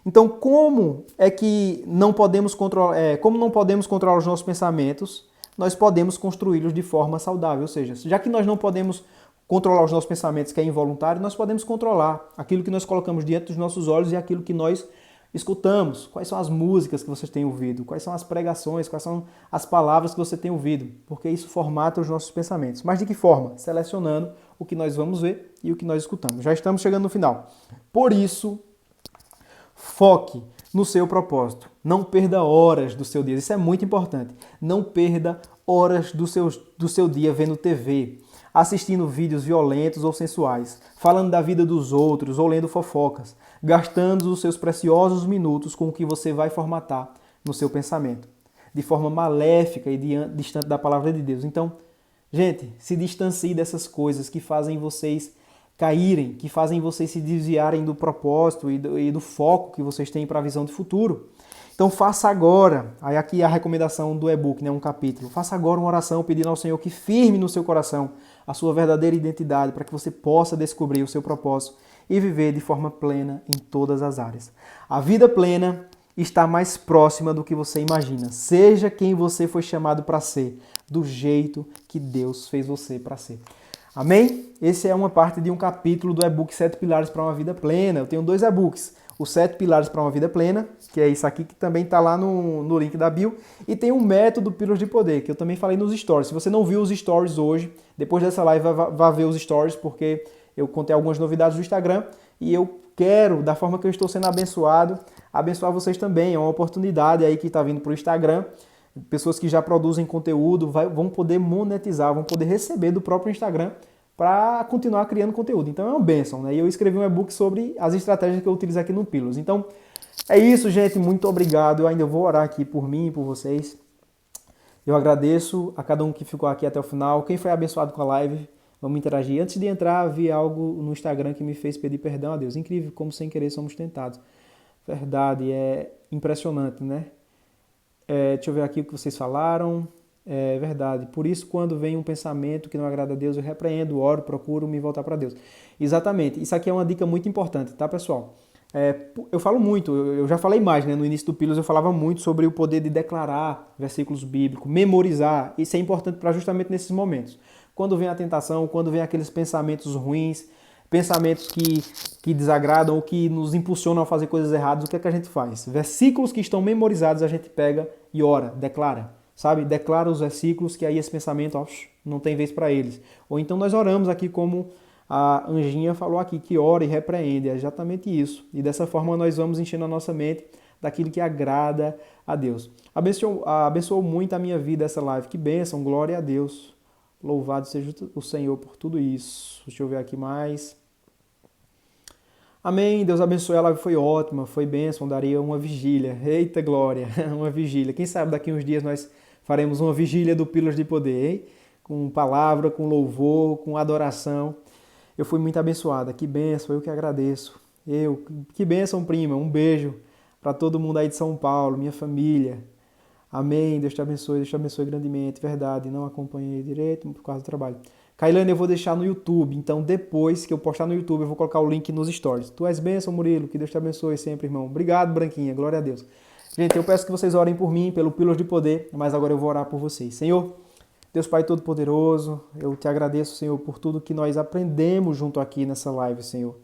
Então, como é que não podemos controlar os nossos pensamentos, nós podemos construí-los de forma saudável. Ou seja, já que nós não podemos controlar os nossos pensamentos, que é involuntário, nós podemos controlar aquilo que nós colocamos diante dos nossos olhos e aquilo que nós escutamos. Quais são as músicas que vocês têm ouvido? Quais são as pregações? Quais são as palavras que você tem ouvido? Porque isso formata os nossos pensamentos. Mas de que forma? Selecionando o que nós vamos ver e o que nós escutamos. Já estamos chegando no final. Por isso, foque no seu propósito. Não perda horas do seu dia. Isso é muito importante. Não perda horas do seu dia vendo TV, assistindo vídeos violentos ou sensuais, falando da vida dos outros ou lendo fofocas, gastando os seus preciosos minutos com o que você vai formatar no seu pensamento, de forma maléfica e distante da palavra de Deus. Então, gente, se distancie dessas coisas que fazem vocês caírem, que fazem vocês se desviarem do propósito e do foco que vocês têm para a visão de futuro. Então faça agora, aí aqui a recomendação do e-book, né, um capítulo, faça agora uma oração pedindo ao Senhor que firme no seu coração a sua verdadeira identidade para que você possa descobrir o seu propósito e viver de forma plena em todas as áreas. A vida plena está mais próxima do que você imagina. Seja quem você foi chamado para ser, do jeito que Deus fez você para ser. Amém? Esse é uma parte de um capítulo do e-book 7 Pilares para uma Vida Plena. Eu tenho 2 e-books. Os 7 Pilares para uma Vida Plena, que é isso aqui que também está lá no link da bio. E tem um método Pílulas de Poder, que eu também falei nos stories. Se você não viu os stories hoje, depois dessa live vá ver os stories, porque eu contei algumas novidades do Instagram. E eu quero, da forma que eu estou sendo abençoado, abençoar vocês também. É uma oportunidade aí que está vindo para o Instagram. Pessoas que já produzem conteúdo vão poder monetizar, vão poder receber do próprio Instagram para continuar criando conteúdo. Então é uma bênção, né? E eu escrevi um e-book sobre as estratégias que eu utilizo aqui no Pílulas. Então é isso, gente. Muito obrigado. Eu ainda vou orar aqui por mim e por vocês. Eu agradeço a cada um que ficou aqui até o final. Quem foi abençoado com a live, vamos interagir. Antes de entrar, vi algo no Instagram que me fez pedir perdão a Deus. Incrível como sem querer somos tentados. Verdade, é impressionante, né? Deixa eu ver aqui o que vocês falaram. É verdade. Por isso, quando vem um pensamento que não agrada a Deus, eu repreendo, oro, procuro me voltar para Deus. Exatamente. Isso aqui é uma dica muito importante, tá, pessoal? Eu falo muito, eu já falei mais, né? No início do Pílulas eu falava muito sobre o poder de declarar versículos bíblicos, memorizar. Isso é importante para justamente nesses momentos. Quando vem a tentação, quando vem aqueles pensamentos ruins, pensamentos que desagradam ou que nos impulsionam a fazer coisas erradas, o que é que a gente faz? Versículos que estão memorizados a gente pega e ora, declara, sabe? Declara os versículos que aí esse pensamento não tem vez para eles. Ou então nós oramos aqui como a Anjinha falou aqui, que ora e repreende, é exatamente isso. E dessa forma nós vamos enchendo a nossa mente daquilo que agrada a Deus. Abençoou muito a minha vida essa live. Que bênção, glória a Deus. Louvado seja o Senhor por tudo isso. Deixa eu ver aqui mais. Amém, Deus abençoe, a live foi ótima, foi bênção, daria uma vigília. Eita glória, uma vigília. Quem sabe daqui uns dias nós faremos uma vigília do Pílulas de Poder, hein? Com palavra, com louvor, com adoração. Eu fui muito abençoada, que bênção, eu que agradeço. Que bênção, prima, um beijo para todo mundo aí de São Paulo, minha família. Amém, Deus te abençoe grandemente, verdade, não acompanhei direito por causa do trabalho. Kailane, eu vou deixar no YouTube, então depois que eu postar no YouTube eu vou colocar o link nos stories. Tu és bênção, Murilo, que Deus te abençoe sempre, irmão. Obrigado, Branquinha, glória a Deus. Gente, eu peço que vocês orem por mim, pelo Pílulas de Poder, mas agora eu vou orar por vocês. Senhor, Deus Pai Todo-Poderoso, eu te agradeço, Senhor, por tudo que nós aprendemos junto aqui nessa live, Senhor.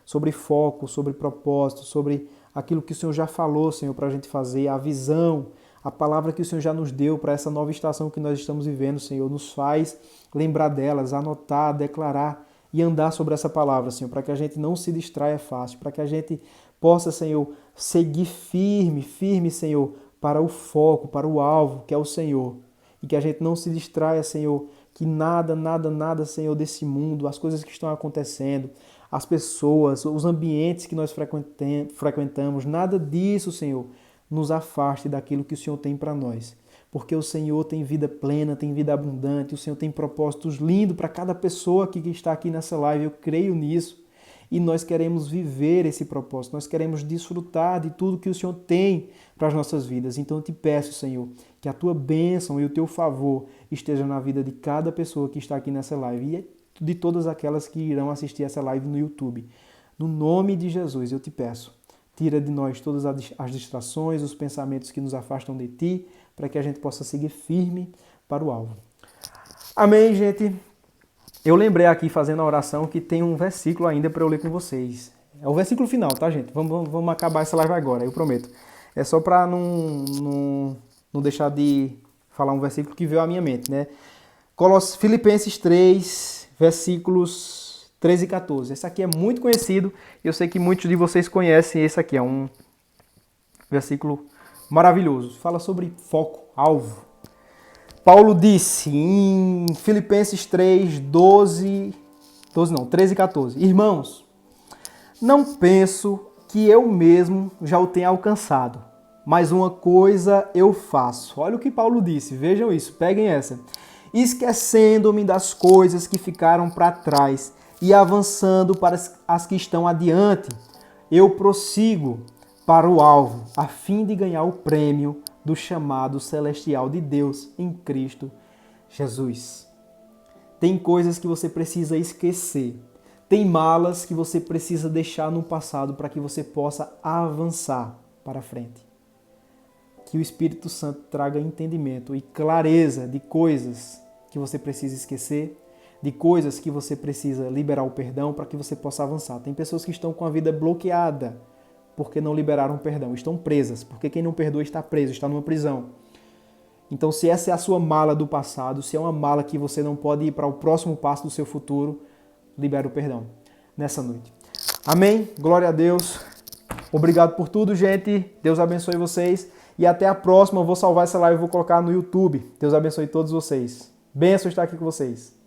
Sobre foco, sobre propósito, sobre aquilo que o Senhor já falou, Senhor, para a gente fazer, a visão, a palavra que o Senhor já nos deu para essa nova estação que nós estamos vivendo, Senhor, nos faz lembrar delas, anotar, declarar e andar sobre essa palavra, Senhor, para que a gente não se distraia fácil, para que a gente possa, Senhor, seguir firme, Senhor, para o foco, para o alvo, que é o Senhor. E que a gente não se distraia, Senhor, que nada, Senhor, desse mundo, as coisas que estão acontecendo, as pessoas, os ambientes que nós frequentamos, nada disso, Senhor, nos afaste daquilo que o Senhor tem para nós. Porque o Senhor tem vida plena, tem vida abundante, o Senhor tem propósitos lindos para cada pessoa que está aqui nessa live, eu creio nisso. E nós queremos viver esse propósito, nós queremos desfrutar de tudo que o Senhor tem para as nossas vidas. Então eu te peço, Senhor, que a tua bênção e o teu favor estejam na vida de cada pessoa que está aqui nessa live e de todas aquelas que irão assistir essa live no YouTube. No nome de Jesus, eu te peço, tira de nós todas as distrações, os pensamentos que nos afastam de ti, para que a gente possa seguir firme para o alvo. Amém, gente? Eu lembrei aqui, fazendo a oração, que tem um versículo ainda para eu ler com vocês. É o versículo final, tá, gente? Vamos acabar essa live agora, eu prometo. É só para não deixar de falar um versículo que veio à minha mente, né? Filipenses 3, versículos 13 e 14. Esse aqui é muito conhecido, eu sei que muitos de vocês conhecem esse aqui. É um versículo maravilhoso. Fala sobre foco, alvo. Paulo disse em Filipenses 3, 13 e 14. Irmãos, não penso que eu mesmo já o tenha alcançado, mas uma coisa eu faço. Olha o que Paulo disse, vejam isso, peguem essa. Esquecendo-me das coisas que ficaram para trás e avançando para as que estão adiante, eu prossigo para o alvo, a fim de ganhar o prêmio do chamado celestial de Deus em Cristo Jesus. Tem coisas que você precisa esquecer. Tem malas que você precisa deixar no passado para que você possa avançar para frente. Que o Espírito Santo traga entendimento e clareza de coisas que você precisa esquecer, de coisas que você precisa liberar o perdão para que você possa avançar. Tem pessoas que estão com a vida bloqueada porque não liberaram perdão, estão presas, porque quem não perdoa está preso, está numa prisão. Então, se essa é a sua mala do passado, se é uma mala que você não pode ir para o próximo passo do seu futuro, libera o perdão nessa noite. Amém? Glória a Deus. Obrigado por tudo, gente. Deus abençoe vocês. E até a próxima. Eu vou salvar essa live e vou colocar no YouTube. Deus abençoe todos vocês. Benção estar aqui com vocês.